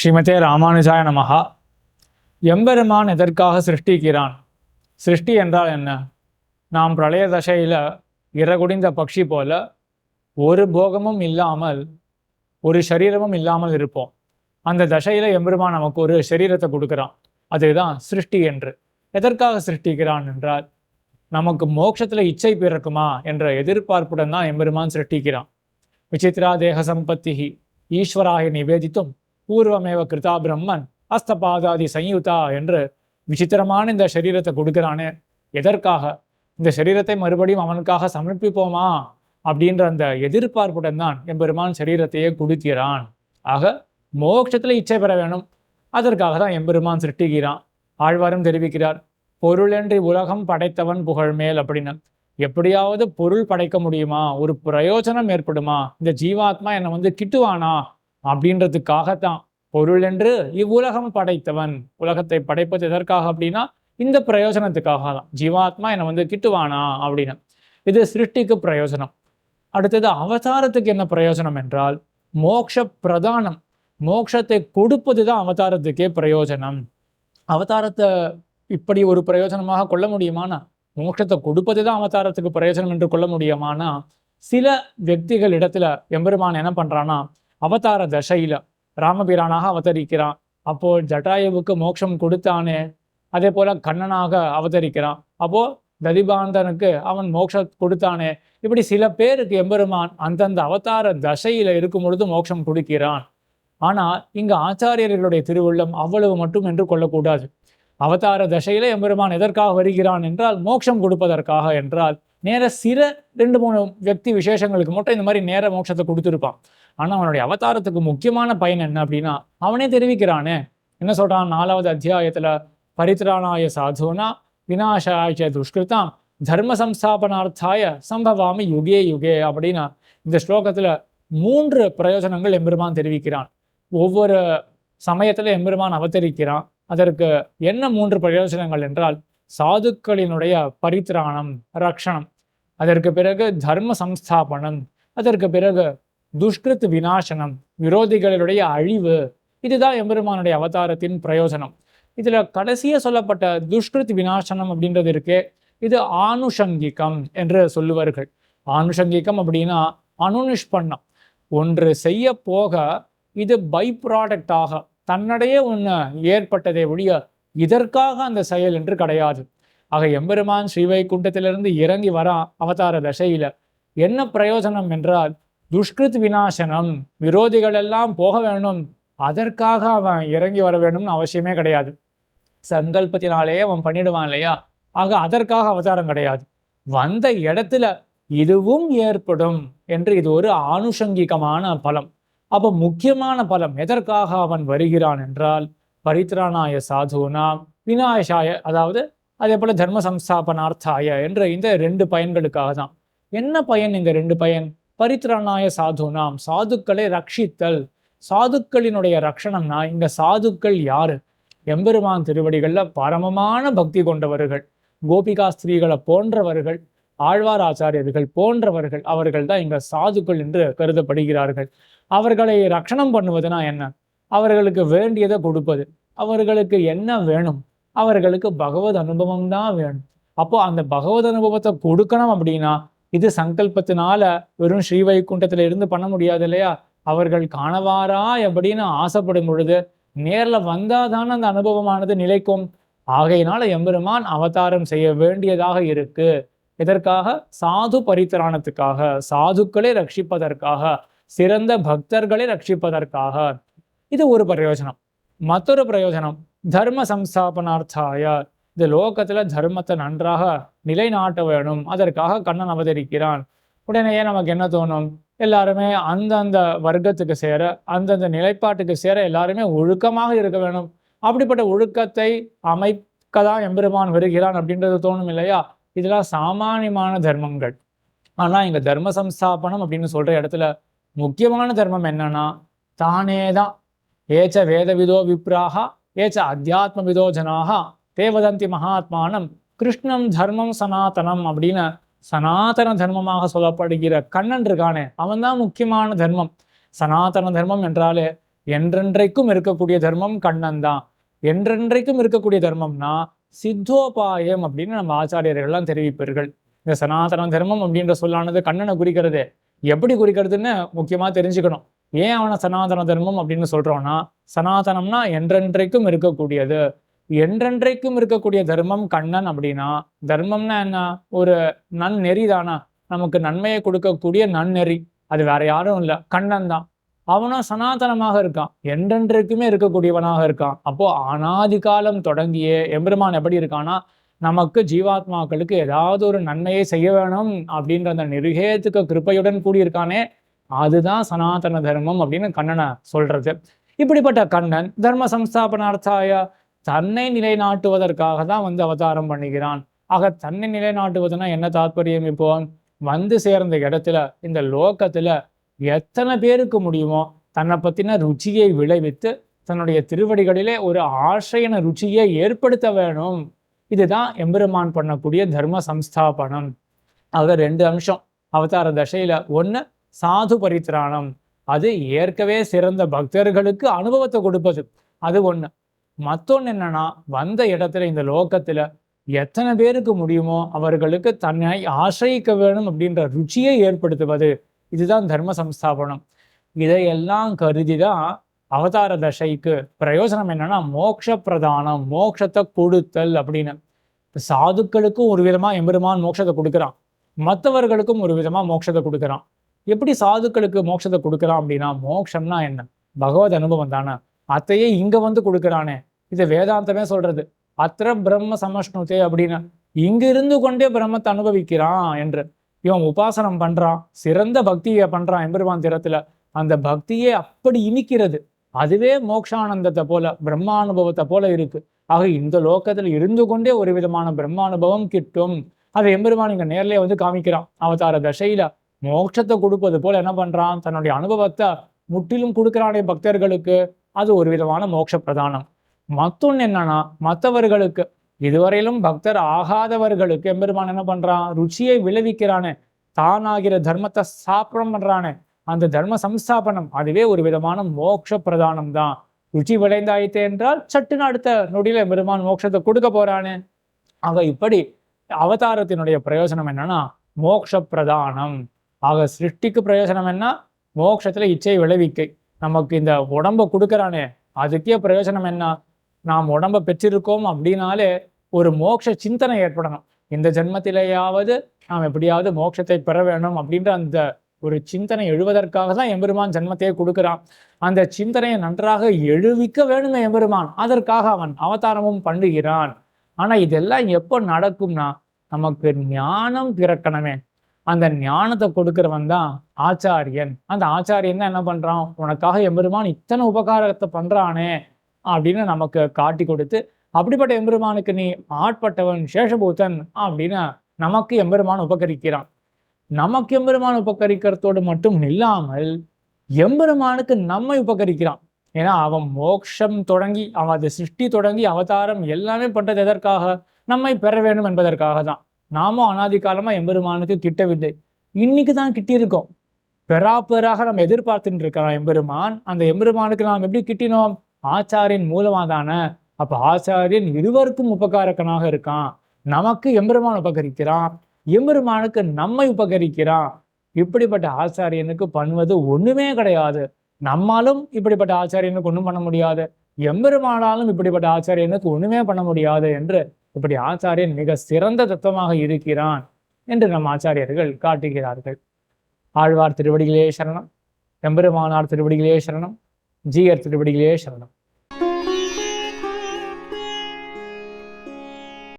ஸ்ரீமதே ராமானுஜாய நமஹா. எம்பெருமான் எதற்காக சிருஷ்டிக்கிறான்? சிருஷ்டி என்றால் என்ன? நாம் பிரளய தசையில் இறகுடிந்த பட்சி போல ஒரு போகமும் இல்லாமல் ஒரு சரீரமும் இல்லாமல் இருப்போம். அந்த தசையில் எம்பெருமான் நமக்கு ஒரு சரீரத்தை கொடுக்குறான். அதுதான் சிருஷ்டி என்று. எதற்காக சிருஷ்டிக்கிறான் என்றால், நமக்கு மோட்சத்தில் இச்சை பிறக்குமா என்ற எதிர்பார்ப்புடன் தான் எம்பெருமான் சிருஷ்டிக்கிறான். விசித்ரா தேக சம்பத்தி ஈஸ்வராய நிவேதித்தும் பூர்வமேவ கிருதா பிரம்மன் அஸ்தபாதாதி சயுதா என்று விசித்திரமான இந்த சரீரத்தை கொடுக்கிறானே, எதற்காக? இந்த சரீரத்தை மறுபடியும் அவனுக்காக சமர்ப்பிப்போமா அப்படின்ற அந்த எதிர்பார்ப்புடன் தான் எம்பெருமான் சரீரத்தையே கொடுக்கிறான். ஆக மோட்சத்தில் இச்சை பெற வேணும், அதற்காக தான் எம்பெருமான் சிருஷ்டிக்கிறான். ஆழ்வாரும் தெரிவிக்கிறார், பொருளென்றி உலகம் படைத்தவன் புகழ்மேல் அப்படின்னு. எப்படியாவது பொருள் படைக்க முடியுமா, ஒரு பிரயோஜனம் ஏற்படுமா, இந்த ஜீவாத்மா என்னை கிட்டுவானா அப்படின்றதுக்காகத்தான் பொருள் என்று இவ்வுலகம் படைத்தவன். உலகத்தை படைப்பது எதற்காக அப்படின்னா, இந்த பிரயோஜனத்துக்காக தான். ஜீவாத்மா என்னை கிட்டுவானா அப்படின்னு. இது சிருஷ்டிக்கு பிரயோஜனம். அடுத்தது அவதாரத்துக்கு என்ன பிரயோஜனம் என்றால், மோட்ச பிரதானம், மோட்சத்தை கொடுப்பது தான் அவதாரத்துக்கே பிரயோஜனம். அவதாரத்தை இப்படி ஒரு பிரயோஜனமாக கொள்ள முடியுமானா, மோட்சத்தை கொடுப்பது தான் அவதாரத்துக்கு பிரயோஜனம் என்று கொள்ள முடியுமானா, சில వ్యక్తిகள் இடத்துல எம்பெருமான் என்ன பண்றான்னா, அவதார தசையில ராமபிரானாக அவதரிக்கிறான். அப்போ ஜட்டாயுவுக்கு மோட்சம் கொடுத்தானே, அதே போல கண்ணனாக அவதரிக்கிறான். அப்போ ததிபாந்தனுக்கு அவன் மோட்சம் கொடுத்தானே. இப்படி சில பேருக்கு எம்பெருமான் அந்தந்த அவதார தசையில இருக்கும் பொழுது மோட்சம் கொடுக்கிறான். ஆனால் இங்கு ஆச்சாரியர்களுடைய திருவுள்ளம் அவ்வளவு மட்டும் என்று கொள்ளக்கூடாது. அவதார தசையில எம்பெருமான் எதற்காக வருகிறான் என்றால், மோட்சம் கொடுப்பதற்காக என்றால், நேர சில 2-3 व्यक्ति விசேஷங்களுக்கு மட்டும் இந்த மாதிரி நேர மோட்சத்தை கொடுத்துருப்பான். ஆனால் அவனுடைய அவதாரத்துக்கு முக்கியமான பயன் என்ன அப்படின்னா, அவனே தெரிவிக்கிறானே. என்ன சொல்றான் 4வது அத்தியாயத்துல, பரித்ராணாய சாதுனா விநாசாய துஷ்கிருதாம் தர்ம சம்ஸ்தாபனார்த்தாய சம்பவாமி யுகே யுகே அப்படின்னா, இந்த ஸ்லோகத்துல 3 பிரயோஜனங்கள் எம்பெருமான் தெரிவிக்கிறான். ஒவ்வொரு சமயத்துல எம்பெருமான் அவதரிக்கிறான். அதற்கு என்ன 3 பிரயோஜனங்கள் என்றால், சாதுக்களினுடைய பரித்ராணம், ரக்ஷணம், அதற்கு பிறகு தர்ம சம்ஸ்தாபனம், அதற்கு பிறகு துஷ்கிருத் விநாசனம், விரோதிகளுடைய அழிவு. இதுதான் எம்பெருமானுடைய அவதாரத்தின் பிரயோஜனம். இதுல கடைசியா சொல்லப்பட்ட துஷ்கிருத் விநாசனம் அப்படின்றது இருக்கே, இது ஆனுஷங்கிகம் என்று சொல்லுவார்கள். ஆனுஷங்கிகம் அப்படின்னா அனுநிஷ்பன்னம். ஒன்று செய்ய போக இது பை ப்ராடக்டாக தன்னிடையே ஒன்று ஏற்பட்டதை ஒழிய இதற்காக அந்த செயல் என்று கிடையாது. ஆக எம்பெருமான் ஸ்ரீவைகுண்டத்திலிருந்து இறங்கி வரான் அவதார தசையில. என்ன பிரயோஜனம் என்றால், துஷ்கிருத் விநாசனம், விரோதிகள் எல்லாம் போக வேணும், அதற்காக அவன் இறங்கி வர வேணும்னு அவசியமே கிடையாது. சங்கல்பத்தினாலேயே அவன் பண்ணிடுவான் இல்லையா? ஆக அதற்காக அவதாரம் கிடையாது. வந்த இடத்துல இதுவும் ஏற்படும் என்று இது ஒரு ஆனுஷங்கிகமான பலம். அப்போ முக்கியமான பலம் எதற்காக அவன் வருகிறான் என்றால், பரித்ராணாய சாதுனா விநாசாய, அதாவது அதே போல தர்ம சம்ஸ்தாபனார்த்தாய என்ற இந்த 2 பயன்களுக்காக தான். என்ன பயன் இந்த 2 பயன்? பரித்ராணாய சாதுனாம், சாதுக்களை ரட்சித்தல். சாதுக்களினுடைய ரட்சணம்னா, இங்க சாதுக்கள் யாரு? எம்பெருமான் திருவடிகள்ல பரமமான பக்தி கொண்டவர்கள், கோபிகா ஸ்திரீகளை போன்றவர்கள், ஆழ்வார் ஆச்சாரியர்கள் போன்றவர்கள், அவர்கள் தான் இங்க சாதுக்கள் என்று கருதப்படுகிறார்கள். அவர்களை ரட்சணம் பண்ணுவதுனா என்ன? அவர்களுக்கு வேண்டியதை கொடுப்பது. அவர்களுக்கு என்ன வேணும்? அவர்களுக்கு பகவத் அனுபவம் தான் வேணும். அப்போ அந்த பகவத் அனுபவத்தை கொடுக்கணும் அப்படின்னா, இது சங்கல்பத்தினால வெறும் ஸ்ரீவைகுண்டத்துல இருந்து பண்ண முடியாது இல்லையா? அவர்கள் காணவாரா அப்படின்னு ஆசைப்படும் பொழுது நேர்ல வந்தாதானே அந்த அனுபவமானது நிலைக்கும். ஆகையினால எம்பெருமான் அவதாரம் செய்ய வேண்டியதாக இருக்கு. இதற்காக சாது பரித்திராணத்துக்காக, சாதுக்களை ரட்சிப்பதற்காக, சிறந்த பக்தர்களை ரட்சிப்பதற்காக. இது ஒரு பிரயோஜனம். மற்றொரு பிரயோஜனம் தர்ம சம்ஸ்தாபனார்த்தாய, இந்த லோகத்துல தர்மத்தை நன்றாக நிலைநாட்ட வேணும், அதற்காக கண்ணன் அவதரிக்கிறான். உடனேயே நமக்கு என்ன தோணும்? எல்லாருமே அந்தந்த வர்க்கத்துக்கு சேர, அந்தந்த நிலைப்பாட்டுக்கு சேர எல்லாருமே ஒழுக்கமாக இருக்க வேணும். அப்படிப்பட்ட ஒழுக்கத்தை அமைக்கதான் எம்பெருமான் வருகிறான் அப்படின்றது தோணும் இல்லையா? இதெல்லாம் சாமானியமான தர்மங்கள். ஆனா இங்க தர்ம சம்ஸ்தாபனம் அப்படின்னு சொல்ற இடத்துல முக்கியமான தர்மம் என்னன்னா, தானே தான். ஏச்ச வேதவிதோ விப்ராக ஏச்ச அத்தியாத்ம விதோ ஜனாக தேவதந்தி மகாத்மானம் கிருஷ்ணம் தர்மம் சனாதனம் அப்படின்னு சனாதன தர்மமாக சொல்லப்படுகிற கண்ணன் இருக்கானே, அவன் தான் முக்கியமான தர்மம். சனாதன தர்மம் என்றாலே என்றென்றைக்கும் இருக்கக்கூடிய தர்மம் கண்ணன் தான். என்றென்றைக்கும் இருக்கக்கூடிய தர்மம்னா சித்தோபாயம் அப்படின்னு நம்ம ஆச்சாரியர்கள்லாம் தெரிவிப்பார்கள். இந்த சனாதன தர்மம் அப்படின்ற சொல்லானது கண்ணனை குறிக்கிறது. எப்படி குறிக்கிறதுன்னு முக்கியமா தெரிஞ்சுக்கணும். ஏன் அவனை சனாதன தர்மம் அப்படின்னு சொல்றோம்னா, சனாதனம்னா என்றென்றைக்கும் இருக்கக்கூடியது. என்றென்றைக்கும் இருக்கக்கூடிய தர்மம் கண்ணன் அப்படின்னா, தர்மம்னா என்ன? ஒரு நன்னெறி தானா? நமக்கு நன்மையை கொடுக்கக்கூடிய நன்னெறி. அது வேற யாரும் இல்ல, கண்ணன் தான். அவனும் சனாதனமாக இருக்கான். என்றென்றைக்குமே இருக்கக்கூடியவனாக இருக்கான். அப்போ அனாதி காலம் தொடங்கிய எம்பெருமான் எப்படி இருக்கான்னா, நமக்கு ஜீவாத்மாக்களுக்கு ஏதாவது ஒரு நன்மையை செய்ய வேணும் அப்படின்ற அந்த நிருகேத்துக்க கிருப்பையுடன் கூடியிருக்கானே, அதுதான் சனாதன தர்மம் அப்படின்னு கண்ணனை சொல்றது. இப்படிப்பட்ட கண்ணன் தர்ம சம்ஸ்தாபனார்த்தாய தன்னை நிலைநாட்டுவதற்காக தான் அவதாரம் பண்ணுகிறான். ஆக தன்னை நிலைநாட்டுவதுன்னா என்ன தாற்பயம்? இப்போ வந்து சேர்ந்த இடத்துல, இந்த லோகத்துல எத்தனை பேருக்கு முடியுமோ தன்னை பத்தின ருச்சியை விளைவித்து தன்னுடைய திருவடிகளிலே ஒரு ஆசையன ருச்சியை ஏற்படுத்த வேணும். இதுதான் எம்பெருமான் பண்ணக்கூடிய தர்ம சம்ஸ்தாபனம். ஆக 2 அம்சம் அவதார தசையில. ஒண்ணு சாது பரித்ராணம், அது ஏற்கவே சிறந்த பக்தர்களுக்கு அனுபவத்தை கொடுப்பது, அது ஒண்ணு. மத்தொன்னு என்னன்னா, வந்த இடத்துல இந்த லோகத்துல எத்தனை பேருக்கு முடியுமோ அவர்களுக்கு தன்னை ஆசிரியிக்க வேணும் அப்படின்ற ருச்சியை ஏற்படுத்துவது, இதுதான் தர்ம சம்ஸ்தாபனம். இதையெல்லாம் கருதிதான் அவதார தசைக்கு பிரயோஜனம் என்னன்னா மோட்ச பிரதானம், மோட்சத்தை கொடுத்தல் அப்படின்னு. சாதுக்களுக்கும் ஒரு விதமா எம்பெருமான் மோட்சத்தை கொடுக்குறான், மற்றவர்களுக்கும் ஒரு விதமா மோட்சத்தை கொடுக்குறான். எப்படி சாதுக்களுக்கு மோட்சத்தை கொடுக்குறான் அப்படின்னா, மோட்சம்னா என்ன? பகவத் அனுபவம் தானே. அத்தையே இங்க வந்து கொடுக்குறானே, இது வேதாந்தமே சொல்றது. அத்திர பிரம்ம சமஷ்ணுதே அப்படின்னு, இங்க இருந்து கொண்டே பிரம்மத்தை அனுபவிக்கிறான் என்று. இவன் உபாசனம் பண்றான், சிறந்த பக்தியை பண்றான் எம்பெருமான் திறத்துல. அந்த பக்தியே அப்படி இனிக்கிறது. அதுவே மோக்ஷானந்தத்தை போல, பிரம்மானுபவத்தை போல இருக்கு. ஆக இந்த லோகத்துல இருந்து கொண்டே ஒரு விதமான பிரம்மானுபவம் கிட்டும். அதை எம்பெருமான் இங்க நேர்லயே வந்து காமிக்கிறான். அவதார தசையில மோட்சத்தை கொடுப்பது போல என்ன பண்றான்? தன்னுடைய அனுபவத்தை முற்றிலும் கொடுக்கிறானே பக்தர்களுக்கு. அது ஒரு விதமான மோட்ச பிரதானம். மத்தொன்னு என்னன்னா, மற்றவர்களுக்கு இதுவரையிலும் பக்தர் ஆகாதவர்களுக்கு எம்பெருமான் என்ன பண்றான்? ருச்சியை விளைவிக்கிறானே, தானாகிற தர்மத்தை ஸ்தாபனம் பண்றானே, அந்த தர்ம சம்ஸ்தாபனம் அதுவே ஒரு விதமான மோட்ச பிரதானம் தான். ருச்சி விளைந்தாயித்தே என்றால் சட்டுன்னு அடுத்த நொடியில எம்பெருமான் மோட்சத்தை கொடுக்க போறானே. ஆக இப்படி அவதாரத்தினுடைய பிரயோஜனம் என்னன்னா மோட்ச பிரதானம். ஆக சிருஷ்டிக்கு பிரயோஜனம் என்ன? மோட்சத்துல இச்சை விளைவிக்கை. நமக்கு இந்த உடம்ப கொடுக்கறானே, அதுக்கே பிரயோஜனம் என்ன? நாம் உடம்ப பெற்றிருக்கோம் அப்படின்னாலே ஒரு மோட்ச சிந்தனை ஏற்படணும். இந்த ஜென்மத்திலேயாவது நாம் எப்படியாவது மோட்சத்தை பெற வேணும் அப்படின்ற அந்த ஒரு சிந்தனை எழுவதற்காக தான் எம்பெருமான் ஜென்மத்தையே கொடுக்கிறான். அந்த சிந்தனையை நன்றாக எழுவிக்க வேணுமே எம்பெருமான், அதற்காக அவன் அவதாரமும் பண்ணுகிறான். ஆனா இதெல்லாம் எப்போ நடக்கும்னா, நமக்கு ஞானம் பிறக்கணுமே. அந்த ஞானத்தை கொடுக்கிறவன் தான் ஆச்சாரியன். அந்த ஆச்சாரியன் தான் என்ன பண்றான்? உனக்காக எம்பெருமான் இத்தனை உபகாரத்தை பண்றானே அப்படின்னு நமக்கு காட்டி கொடுத்து, அப்படிப்பட்ட எம்பெருமானுக்கு நீ ஆட்பட்டவன், சேஷபூதன் அப்படின்னு நமக்கு எம்பெருமான் உபகரிக்கிறான். நமக்கு எம்பெருமான் உபகரிக்கிறதோடு மட்டும் இல்லாமல் எம்பெருமானுக்கு நம்மை உபகரிக்கிறான். ஏன்னா அவன் மோட்சம் தொடங்கி, அவன் அது சிருஷ்டி தொடங்கி அவதாரம் எல்லாமே பண்றது எதற்காக? நம்மை பெற வேண்டும் என்பதற்காக தான். நாமும் அனாதி காலமா எம்பெருமானுக்கு கிட்டவில்லை, இன்னைக்கு தான் கிட்டியிருக்கோம். பெறாப்பெறாக நம்ம எதிர்பார்த்துட்டு இருக்கிறோம் எம்பெருமான். அந்த எம்பெருமானுக்கு நாம் எப்படி கிட்டினோம்? ஆச்சாரியன் மூலமா தானே. அப்ப ஆச்சாரியன் இருவருக்கும் உபகாரக்கனாக இருக்கான். நமக்கு எம்பெருமான் உபகரிக்கிறான், எம்பெருமானுக்கு நம்மை உபகரிக்கிறான். இப்படிப்பட்ட ஆச்சாரியனுக்கு பண்ணுவது ஒண்ணுமே கிடையாது. நம்மாலும் இப்படிப்பட்ட ஆச்சாரியனுக்கு ஒண்ணும் பண்ண முடியாது, எம்பெருமானாலும் இப்படிப்பட்ட ஆச்சாரியனுக்கு ஒண்ணுமே பண்ண முடியாது என்று இப்படி ஆச்சாரியன் மிக சிறந்த தத்துவமாக இருக்கிறான் என்று நம் ஆச்சாரியர்கள் காட்டுகிறார்கள். ஆழ்வார் திருவடிகளே சரணம், எம்பெருமானார் திருவடிகளே சரணம், ஜீயர் திருவடிகளே சரணம்.